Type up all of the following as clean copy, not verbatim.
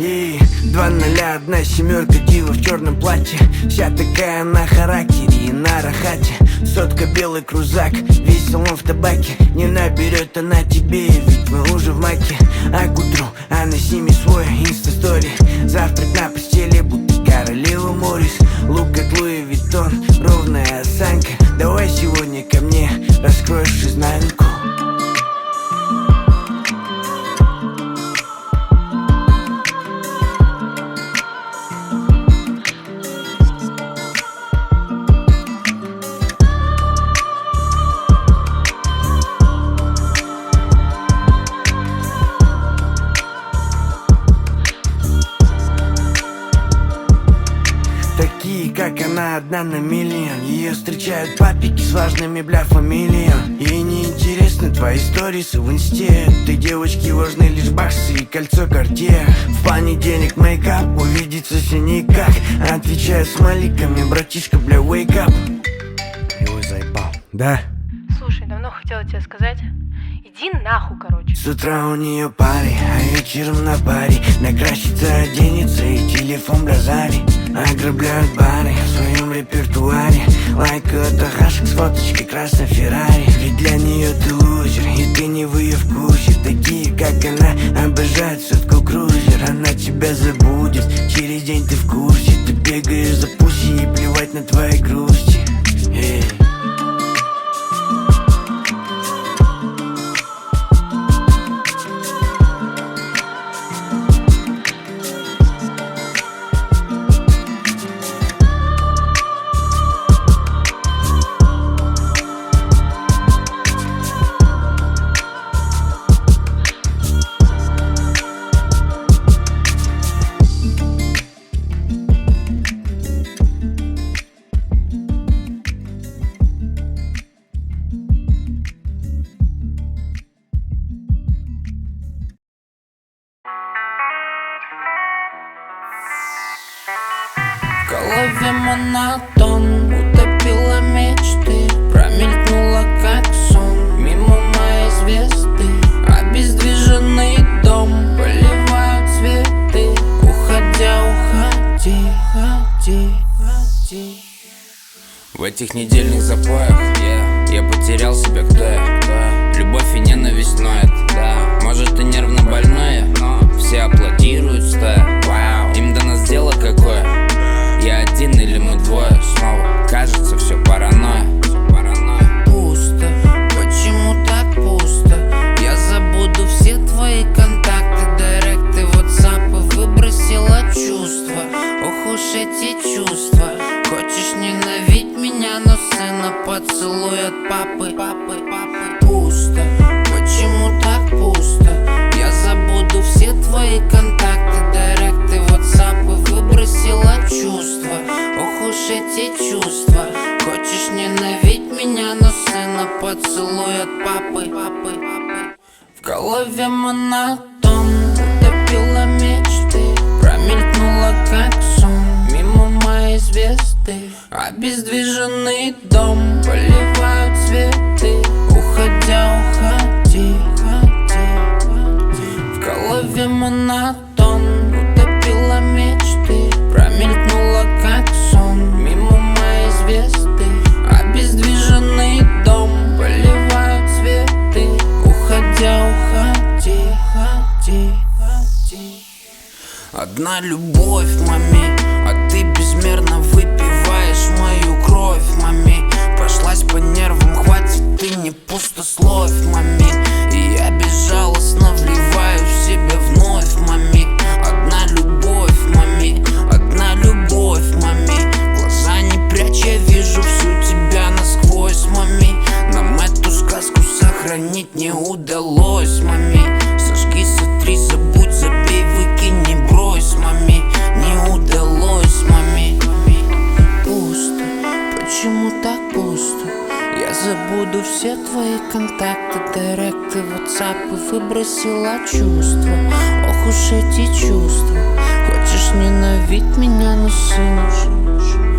И 201 семерка, дива в черном платье, вся такая на характере и на рахате. Сотка, белый крузак, весь салон в табаке. Не наберет она тебе, ведь мы уже в маке. А к утру она снимет свой инста-стори. Завтрак на постели, будто королева Морис. Лук от Луи Виттон, ровная осанка. Давай сегодня ко мне, раскроешь изнанку. Такие, как она, одна на миллион. Ее встречают папики с важными, бля, фамилиями. Ей не интересны твои сторисы в инсте. Ты девочки важны лишь баксы и кольцо Cartier. В понедельник мейкап, увидеться все никак. Отвечает смайликами, братишка, бля, wake up. Его заебал. Да? Слушай, давно хотела тебе сказать. Иди нахуй, короче. С утра у нее пари, а вечером на паре. Накрасится, оденется и телефон бразари. Ограбляют бары в своем репертуаре. Лайкают ахашек с фоточкой красной Феррари. Ведь для нее ты лузер, и ты не в ее вкусе. Такие, как она, обожают сотку крузер. Она тебя забудет, через день ты в курсе. Ты бегаешь за пуси и плевать на твои грусти. Эй. В голове монотон, утопила мечты, промелькнула как сон мимо моей звезды. Обездвиженный дом, поливают цветы. Уходя, уходи, уходи, уходи. В этих недельных запоях я потерял себя, кто я. Любовь и ненависть ноет, да. Может, ты нервно больная, но все аплодируют стоя. Вау, им до нас дело какое. Я один или мы двое снова. Кажется, все паранойя. Пусто, почему так пусто? Я забуду все твои контакты, директы, ватсапы. Выбросила чувства, ох уж эти чувства. Хочешь ненавидеть меня, но сына поцелуй от папы. Пусто, почему так пусто? Я забуду все твои контакты, директы, ватсапы. Выбросила чувства, ох уж эти чувства. Хочешь ненавидеть меня, но сына поцелуй от папы. В голове монотон, утопила мечты, промелькнула как сон мимо моей звезды. Обездвиженный дом, поливают цветы. Уходя, уходи, уходи, уходи. В голове монотон, утопила мечты, промелькнула как сон мимо моей звезды. Обездвиженный дом, поливают цветы. Уходя, уходи, уходи, уходи. Одна любовь, мами, а ты безмерно выпиваешь мою кровь, мами. Прошлась по нервам, хватит, ты не пустословь, мами. И я безжалостно вливаю в себя вновь, мами. Одна любовь, мами, одна любовь, мами. Глаза не пряча, вижу всю тебя насквозь, мами. Нам эту сказку сохранить не удалось, мами. Сожги, сотри, забудь, забей, выкинь, не брось, мами. Не удалось, мами. Пусто, почему так пусто? Я забуду все твои контакты, директы, ватсапы. Выбросила чувства, ох уж эти чувства. Хочешь ненавидеть меня, но сына.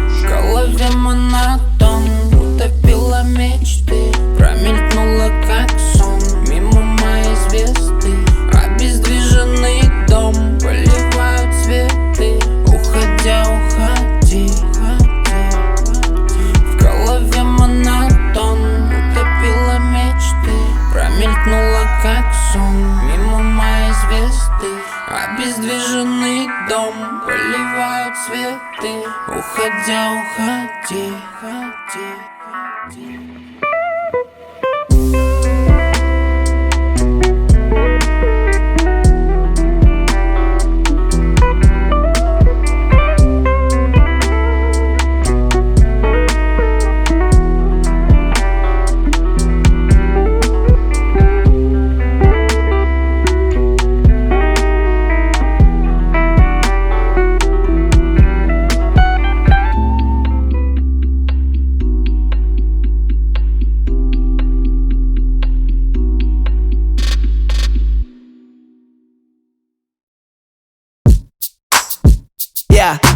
В голове монотон, утопила мечты, промелькнула как сон мимо моей звезды. Обездвиженный дом, поливают цветы. Уходя, уходи, уходи.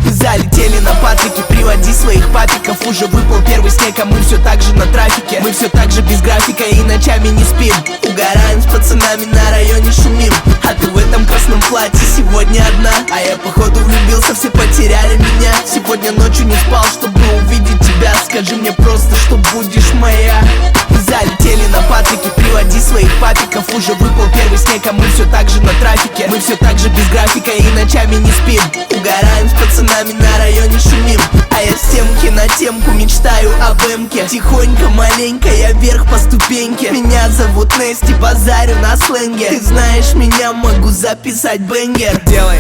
Залетели на Патрике, приводи своих папиков. Уже выпал первый снег, а мы все так же на трафике. Мы все так же без графика и ночами не спим. Угораем с пацанами, на районе шумим. А ты в этом красном платье сегодня одна. А я походу влюбился, все потеряли меня. Сегодня ночью не спал, чтобы увидеть тебя. Скажи мне просто, что будешь моя. Залетели на Патрике, приводи своих папиков. Уже выпал первый снег, а мы все так же на трафике. Мы все так же без графика и ночами не спим. Угораем с пацанами, на районе шумим. А я с темки на темку мечтаю об эмке. Тихонько, маленько, я вверх по ступеньке. Меня зовут Нести, базарю на сленге. Ты знаешь меня, могу записать бенгер. Делай.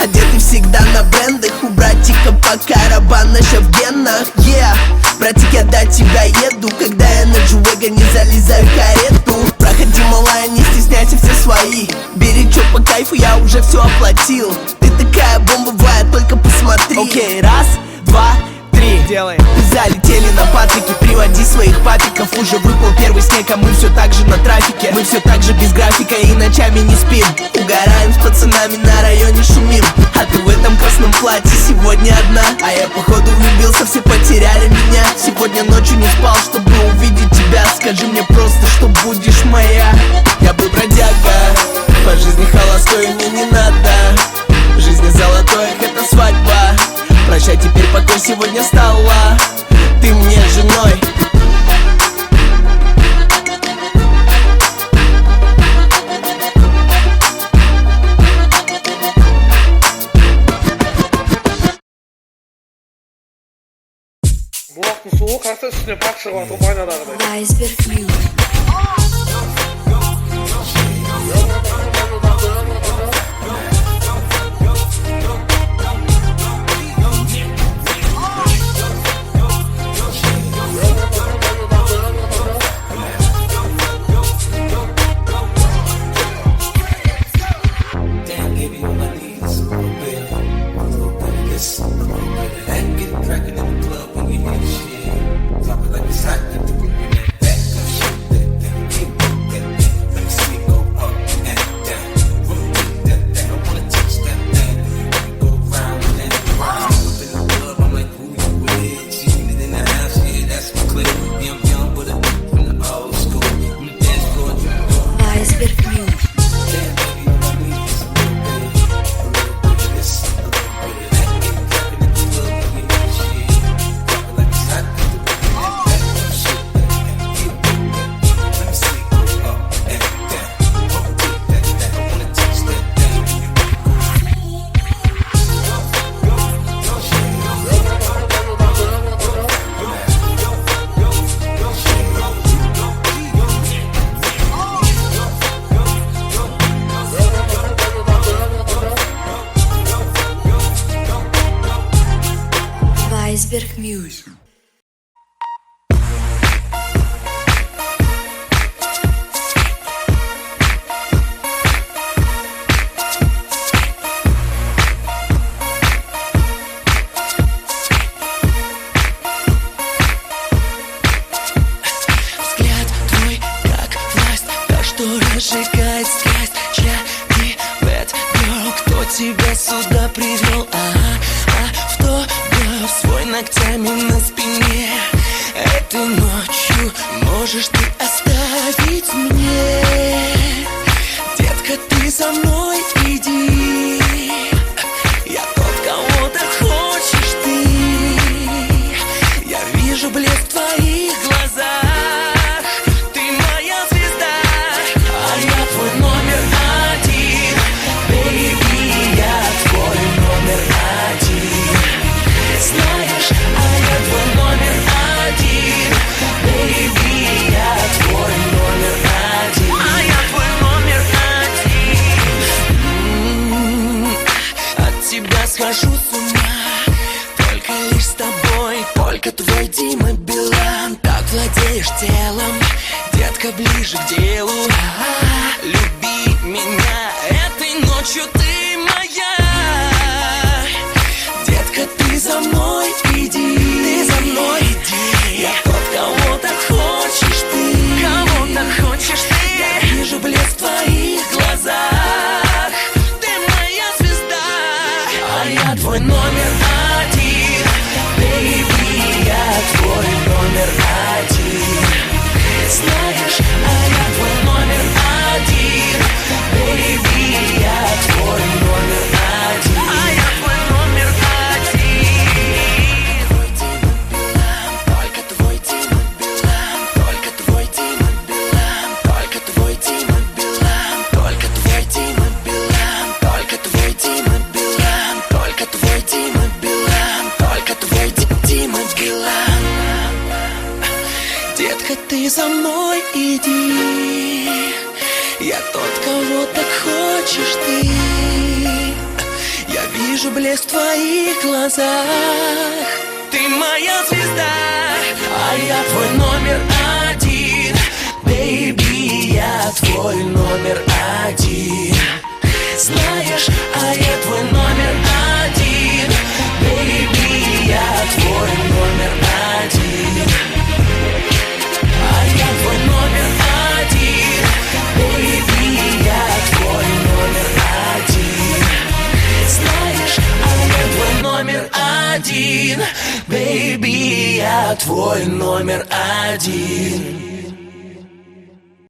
Одеты всегда на брендах. У братика по карабанаша в генах. Yeah. Братик, я до тебя еду. Когда я на Джуэгане залезаю в карету. Проходи, малая, не стесняйся, все свои. Бери чё по кайфу, я уже все оплатил. Ты такая бомбовая, только посмотри. Окей, раз, два, три. Делаем. Залетели на Патрике, приводи своих папиков. Уже выпал первый снег, а мы все так же на трафике. Мы все так же без графика и ночами не спим. Угораем с пацанами, на районе шумим. А ты в этом красном платье сегодня одна. А я походу влюбился, все потеряли меня. Сегодня ночью не спал, чтобы увидеть тебя. Скажи мне просто, что будешь моя. Я был бродяга, по жизни холостой, мне не надо. В жизни золотой, это свадьба. Прощай, теперь покой, сегодня стала ты мне женой. Бұлақтың суы қарсы үстіне пак шығып жатыр Майнадағыдай. Iceberg Music. Iceberg Music. Взгляд твой, как власть, та, что разжигает страсть. Чья привет, girl, кто тебя сюда привел? Автограф свой ногтями на спине. Этой ночью можешь ты оставить мне. Детка, ты за мной иди. Я тот, кого ты хочешь ты. Я вижу блеск в твоих глазах. Ты моя звезда, а я твой номер один. Baby, я твой номер один. только твой Дима Билан. Так владеешь телом, детка, ближе к делу. Люби меня этой ночью, ты моя. Детка, ты за мной иди, ты за мной иди. Я тот, кого так хочешь ты, кого так хочешь ты. Я вижу блеск в твоих глазах. Ты моя звезда, а я твой номер один. Бэйби, я твой номер один. Знаешь, а я твой номер один. Бэйби, я твой номер один. А я твой номер один. Только твой Дима Билан. Только твой Дима Билан. Только твой Дима Билан. Только твой Дима Билан. Только твой Дима Билан. Только твой Дима Билан. Только твой Дима Билан. Детка, ты за мной иди. Я тот, кого так хочешь ты. Я вижу блеск в твоих глазах. Ты моя звезда, а я твой номер один. Бэйби, я твой номер один. Знаешь, а я твой номер один. Бэйби, я твой номер один. А я твой номер один. Бэйби, я твой номер один. Знаешь, а я твой номер один. Бэйби, я твой номер один.